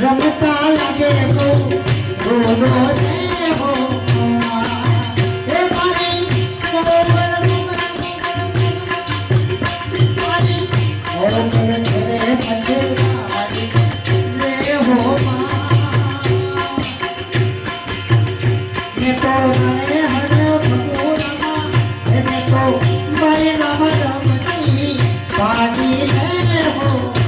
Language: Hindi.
रमता लगे तो रोलो देवो हे मारे तेरे पंजाबी रे हो मैं तो जाने हर भगोड़ा मैं तो बाय नाम रमती पानी रे हो